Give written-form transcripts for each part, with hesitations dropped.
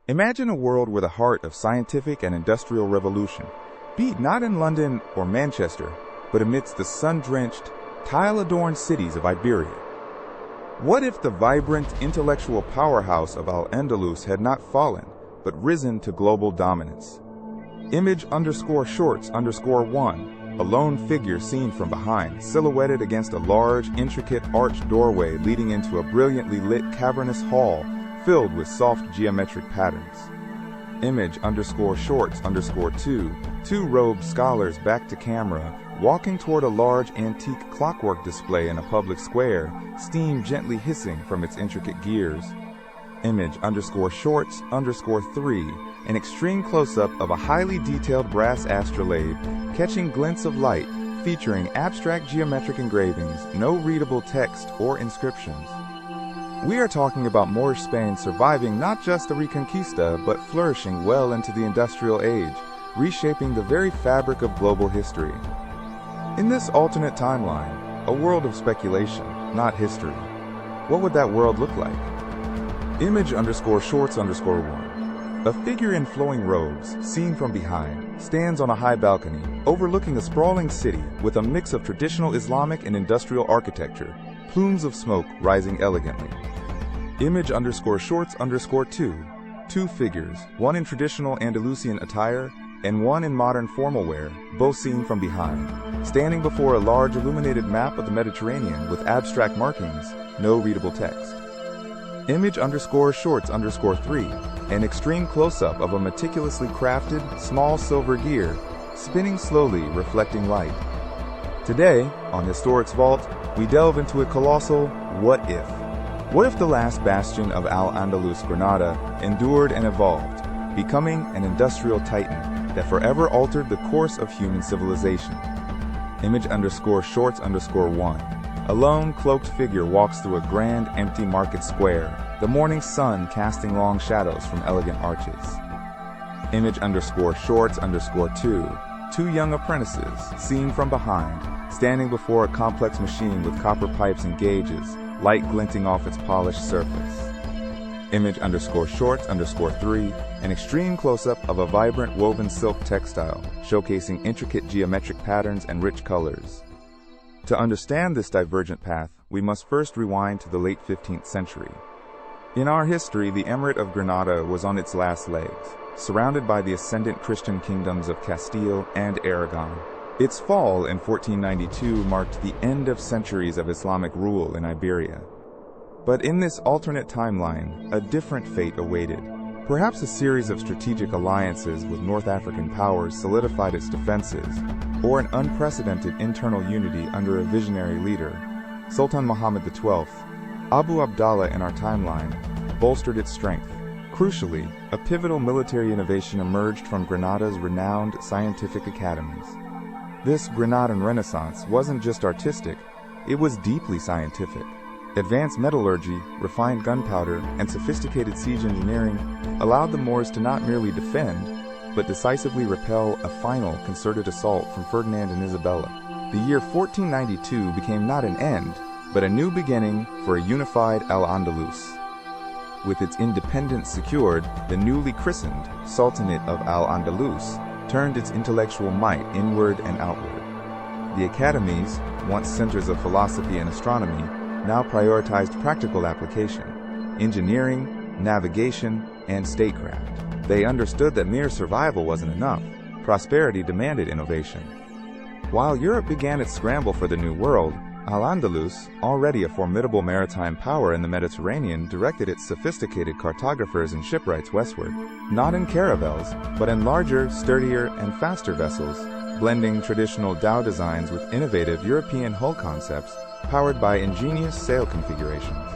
Imagine a world where the heart of scientific and industrial revolution beat not in London or Manchester, but amidst the sun-drenched, tile-adorned cities of Iberia. What if the vibrant intellectual powerhouse of Al-Andalus had not fallen, but risen to global dominance? Image_shorts_1, a lone figure seen from behind, silhouetted against a large, intricate arched doorway leading into a brilliantly lit cavernous hall filled with soft geometric patterns. Image_shorts_2, two robed scholars back to camera, walking toward a large antique clockwork display in a public square, steam gently hissing from its intricate gears. Image_shorts_3, an extreme close-up of a highly detailed brass astrolabe, catching glints of light, featuring abstract geometric engravings, no readable text or inscriptions. We are talking about Moorish Spain surviving not just the Reconquista, but flourishing well into the industrial age, reshaping the very fabric of global history. In this alternate timeline, a world of speculation, not history, what would that world look like? Image_shorts_1. A figure in flowing robes, seen from behind, stands on a high balcony, overlooking a sprawling city with a mix of traditional Islamic and industrial architecture, plumes of smoke rising elegantly. Image_shorts_2. Two figures, one in traditional Andalusian attire and one in modern formal wear, both seen from behind, standing before a large illuminated map of the Mediterranean with abstract markings, no readable text. Image_shorts_3, an extreme close-up of a meticulously crafted, small silver gear, spinning slowly, reflecting light. Today, on Historix Vault, we delve into a colossal what if. What if the last bastion of Al-Andalus, Granada, endured and evolved, becoming an industrial titan that forever altered the course of human civilization? Image_shorts_1. A lone, cloaked figure walks through a grand, empty market square, the morning sun casting long shadows from elegant arches. Image_shorts_2. Two young apprentices, seen from behind, standing before a complex machine with copper pipes and gauges, light glinting off its polished surface. Image_shorts_3, an extreme close-up of a vibrant woven silk textile, showcasing intricate geometric patterns and rich colors. To understand this divergent path, we must first rewind to the late 15th century. In our history, the Emirate of Granada was on its last legs, surrounded by the ascendant Christian kingdoms of Castile and Aragon. Its fall in 1492 marked the end of centuries of Islamic rule in Iberia. But in this alternate timeline, a different fate awaited. Perhaps a series of strategic alliances with North African powers solidified its defenses, or an unprecedented internal unity under a visionary leader. Sultan Muhammad XII, Abu Abdallah in our timeline, bolstered its strength. Crucially, a pivotal military innovation emerged from Granada's renowned scientific academies. This Granadan Renaissance wasn't just artistic, it was deeply scientific. Advanced metallurgy, refined gunpowder, and sophisticated siege engineering allowed the Moors to not merely defend, but decisively repel a final concerted assault from Ferdinand and Isabella. The year 1492 became not an end, but a new beginning for a unified Al-Andalus. With its independence secured, the newly christened Sultanate of Al-Andalus turned its intellectual might inward and outward. The academies, once centers of philosophy and astronomy, now prioritized practical application, engineering, navigation, and statecraft. They understood that mere survival wasn't enough. Prosperity demanded innovation. While Europe began its scramble for the New World, Al-Andalus, already a formidable maritime power in the Mediterranean, directed its sophisticated cartographers and shipwrights westward, not in caravels, but in larger, sturdier, and faster vessels, blending traditional dhow designs with innovative European hull concepts powered by ingenious sail configurations.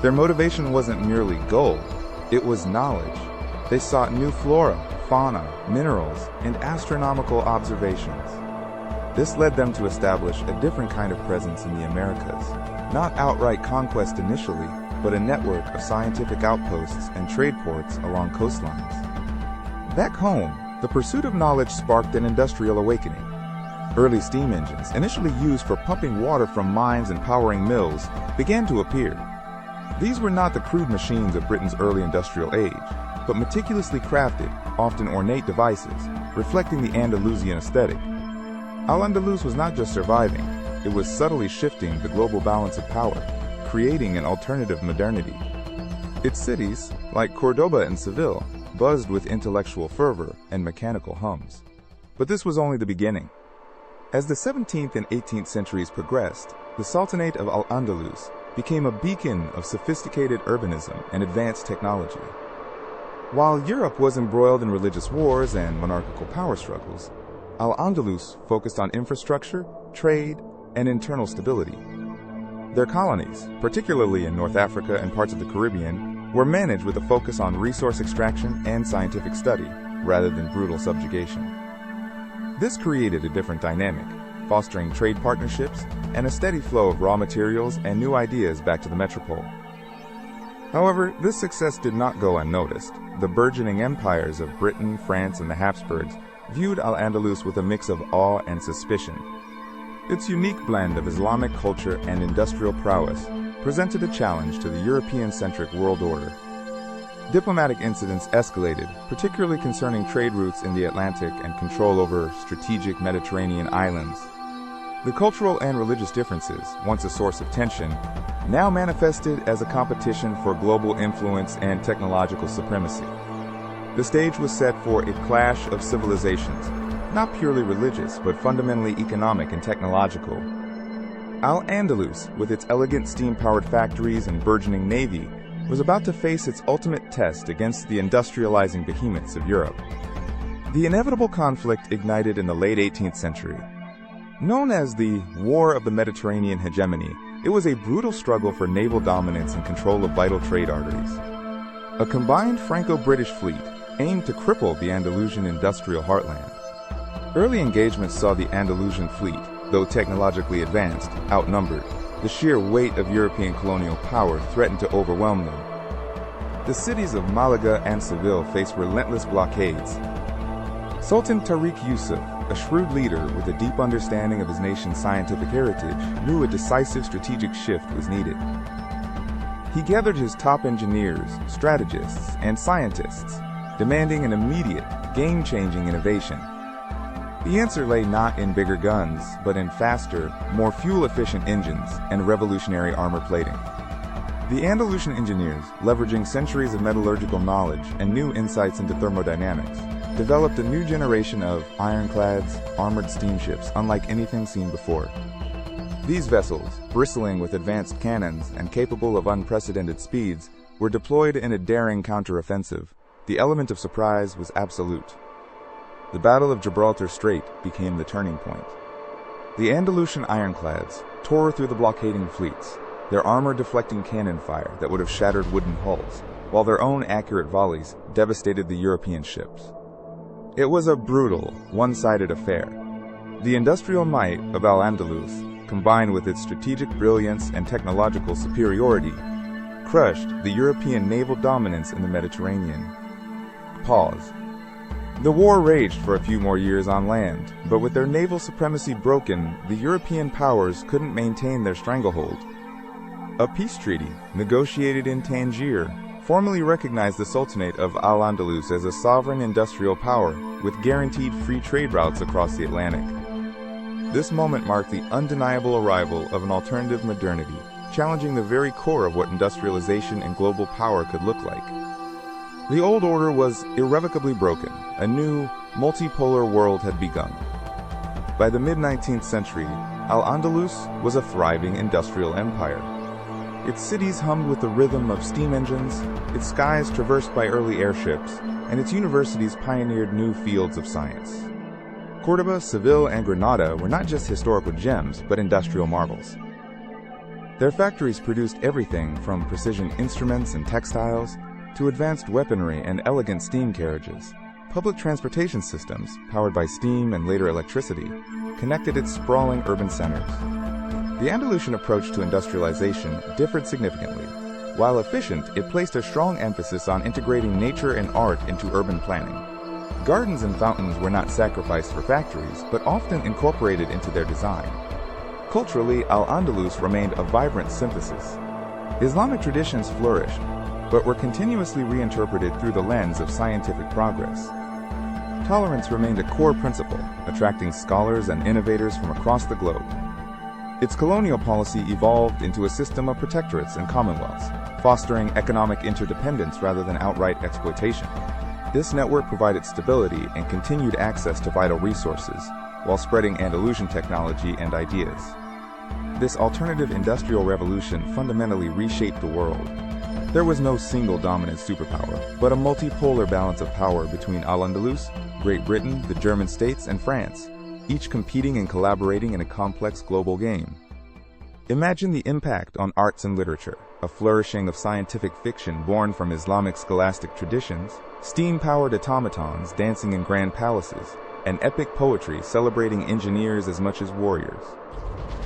Their motivation wasn't merely gold, it was knowledge. They sought new flora, fauna, minerals, and astronomical observations. This led them to establish a different kind of presence in the Americas, not outright conquest initially, but a network of scientific outposts and trade ports along coastlines. Back home, the pursuit of knowledge sparked an industrial awakening. Early steam engines, initially used for pumping water from mines and powering mills, began to appear. These were not the crude machines of Britain's early industrial age, but meticulously crafted, often ornate devices, reflecting the Andalusian aesthetic. Al-Andalus was not just surviving, it was subtly shifting the global balance of power, creating an alternative modernity. Its cities, like Cordoba and Seville, buzzed with intellectual fervor and mechanical hums. But this was only the beginning. As the 17th and 18th centuries progressed, the Sultanate of Al-Andalus became a beacon of sophisticated urbanism and advanced technology. While Europe was embroiled in religious wars and monarchical power struggles, Al-Andalus focused on infrastructure, trade, and internal stability. Their colonies, particularly in North Africa and parts of the Caribbean, were managed with a focus on resource extraction and scientific study, rather than brutal subjugation. This created a different dynamic, fostering trade partnerships and a steady flow of raw materials and new ideas back to the metropole. However, this success did not go unnoticed. The burgeoning empires of Britain, France, and the Habsburgs viewed Al-Andalus with a mix of awe and suspicion. Its unique blend of Islamic culture and industrial prowess presented a challenge to the European-centric world order. Diplomatic incidents escalated, particularly concerning trade routes in the Atlantic and control over strategic Mediterranean islands. The cultural and religious differences, once a source of tension, now manifested as a competition for global influence and technological supremacy. The stage was set for a clash of civilizations, not purely religious, but fundamentally economic and technological. Al-Andalus, with its elegant steam-powered factories and burgeoning navy, was about to face its ultimate test against the industrializing behemoths of Europe. The inevitable conflict ignited in the late 18th century. Known as the War of the Mediterranean Hegemony, it was a brutal struggle for naval dominance and control of vital trade arteries. A combined Franco-British fleet aimed to cripple the Andalusian industrial heartland. Early engagements saw the Andalusian fleet, though technologically advanced, outnumbered. The sheer weight of European colonial power threatened to overwhelm them. The cities of Malaga and Seville faced relentless blockades. Sultan Tariq Yusuf, a shrewd leader with a deep understanding of his nation's scientific heritage, knew a decisive strategic shift was needed. He gathered his top engineers, strategists, and scientists, demanding an immediate, game-changing innovation. The answer lay not in bigger guns, but in faster, more fuel-efficient engines and revolutionary armor plating. The Andalusian engineers, leveraging centuries of metallurgical knowledge and new insights into thermodynamics, developed a new generation of ironclads, armored steamships unlike anything seen before. These vessels, bristling with advanced cannons and capable of unprecedented speeds, were deployed in a daring counteroffensive. The element of surprise was absolute. The Battle of Gibraltar Strait became the turning point. The Andalusian ironclads tore through the blockading fleets, their armor deflecting cannon fire that would have shattered wooden hulls, while their own accurate volleys devastated the European ships. It was a brutal, one-sided affair. The industrial might of Al-Andalus, combined with its strategic brilliance and technological superiority, crushed the European naval dominance in the Mediterranean. Pause. The war raged for a few more years on land, but with their naval supremacy broken, the European powers couldn't maintain their stranglehold. A peace treaty, negotiated in Tangier, formally recognized the Sultanate of Al-Andalus as a sovereign industrial power with guaranteed free trade routes across the Atlantic. This moment marked the undeniable arrival of an alternative modernity, challenging the very core of what industrialization and global power could look like. The old order was irrevocably broken. A new, multipolar world had begun. By the mid-19th century, Al-Andalus was a thriving industrial empire. Its cities hummed with the rhythm of steam engines, its skies traversed by early airships, and its universities pioneered new fields of science. Cordoba, Seville, and Granada were not just historical gems, but industrial marvels. Their factories produced everything from precision instruments and textiles to advanced weaponry and elegant steam carriages. Public transportation systems, powered by steam and later electricity, connected its sprawling urban centers. The Andalusian approach to industrialization differed significantly. While efficient, it placed a strong emphasis on integrating nature and art into urban planning. Gardens and fountains were not sacrificed for factories, but often incorporated into their design. Culturally, Al-Andalus remained a vibrant synthesis. Islamic traditions flourished, but were continuously reinterpreted through the lens of scientific progress. Tolerance remained a core principle, attracting scholars and innovators from across the globe. Its colonial policy evolved into a system of protectorates and commonwealths, fostering economic interdependence rather than outright exploitation. This network provided stability and continued access to vital resources, while spreading Andalusian technology and ideas. This alternative industrial revolution fundamentally reshaped the world. There was no single dominant superpower, but a multipolar balance of power between Al-Andalus, Great Britain, the German states, and France, each competing and collaborating in a complex global game. Imagine the impact on arts and literature, a flourishing of scientific fiction born from Islamic scholastic traditions, steam-powered automatons dancing in grand palaces, and epic poetry celebrating engineers as much as warriors.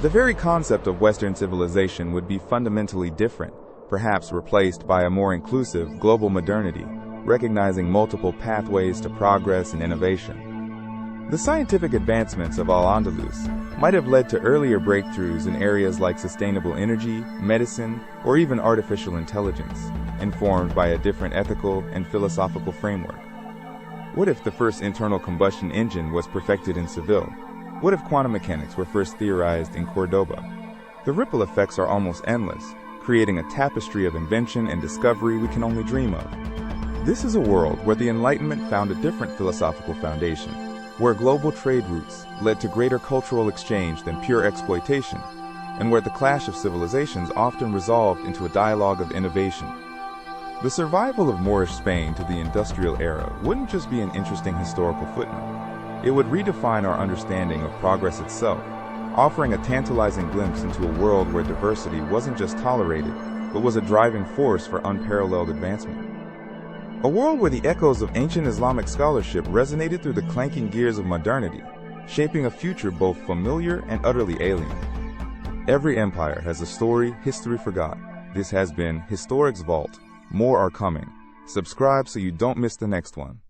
The very concept of Western civilization would be fundamentally different, perhaps replaced by a more inclusive global modernity, recognizing multiple pathways to progress and innovation. The scientific advancements of Al-Andalus might have led to earlier breakthroughs in areas like sustainable energy, medicine, or even artificial intelligence, informed by a different ethical and philosophical framework. What if the first internal combustion engine was perfected in Seville? What if quantum mechanics were first theorized in Cordoba? The ripple effects are almost endless, creating a tapestry of invention and discovery we can only dream of. This is a world where the Enlightenment found a different philosophical foundation, where global trade routes led to greater cultural exchange than pure exploitation, and where the clash of civilizations often resolved into a dialogue of innovation. The survival of Moorish Spain to the industrial era wouldn't just be an interesting historical footnote. It would redefine our understanding of progress itself, offering a tantalizing glimpse into a world where diversity wasn't just tolerated, but was a driving force for unparalleled advancement. A world where the echoes of ancient Islamic scholarship resonated through the clanking gears of modernity, shaping a future both familiar and utterly alien. Every empire has a story history forgot. This has been Historix Vault. More are coming. Subscribe so you don't miss the next one.